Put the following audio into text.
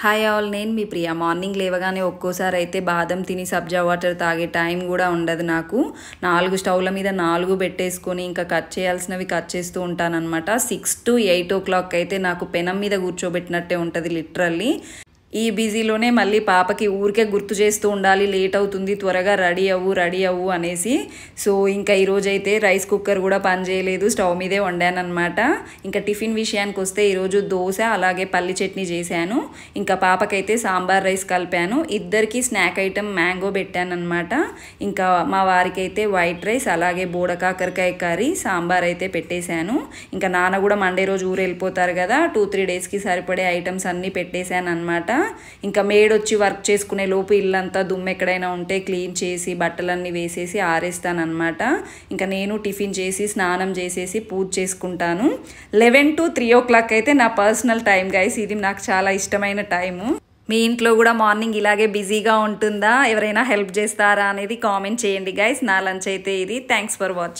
Hi all, నేను మీ ప్రియ. Morning లేవగానే ఒక్కోసారి అయితే బాదం తిని సబ్జా వాటర్ తాగే టైం కూడా ఉండదు నాకు. 4 స్టవ్ల మీద 4 పెట్టేసుకొని ఇంకా కట్ చేయాల్సినవి కట్ చేస్తూ ఉంటానన్నమాట. 6 to 8 o'clock అయితే నాకు పెనం మీద కూర్చోబెట్టినట్టే ఉంటుంది లిటరల్లీ. ఈ బిజీలోనే మళ్ళీ పాపకి ఊరికే గుర్తు చేస్తూ ఉండాలి, లేట్ అవుతుంది, త్వరగా రెడీ అవ్వు అనేసి. సో ఇంకా ఈరోజైతే రైస్ కుక్కర్ కూడా పని చేయలేదు, స్టవ్ మీదే వండానమాట. ఇంకా టిఫిన్ విషయానికి వస్తే ఈరోజు దోశ అలాగే పల్లి చట్నీ చేశాను. ఇంకా పాపకైతే సాంబార్ రైస్ కలిపాను. ఇద్దరికి స్నాక్ ఐటమ్ మ్యాంగో పెట్టానమాట. ఇంకా మా వారికి అయితే వైట్ రైస్ అలాగే బోడకాకరకాయ కర్రీ సాంబార్ అయితే పెట్టేశాను. ఇంకా నాన్న కూడా మండే రోజు ఊరు వెళ్ళిపోతారు కదా, 2-3 డేస్కి సరిపడే ఐటమ్స్ అన్నీ పెట్టేశాను అనమాట. ఇంకా మేడ్ వచ్చి వర్క్ చేసుకునే లోపు ఇల్లంతా దుమ్ము ఎక్కడైనా ఉంటే క్లీన్ చేసి బట్టలన్నీ వేసేసి ఆరేస్తానమాట. ఇంకా నేను టిఫిన్ చేసి స్నానం చేసేసి పూజ చేసుకుంటాను. 11 to 3 o'clock అయితే నా పర్సనల్ టైం గైస్. ఇది నాకు చాలా ఇష్టమైన టైము. మీ ఇంట్లో కూడా మార్నింగ్ ఇలాగే బిజీగా ఉంటుందా? ఎవరైనా హెల్ప్ చేస్తారా అనేది కామెంట్ చేయండి గైస్. నా లంచ్ అయితే ఇది. Thanks for watching.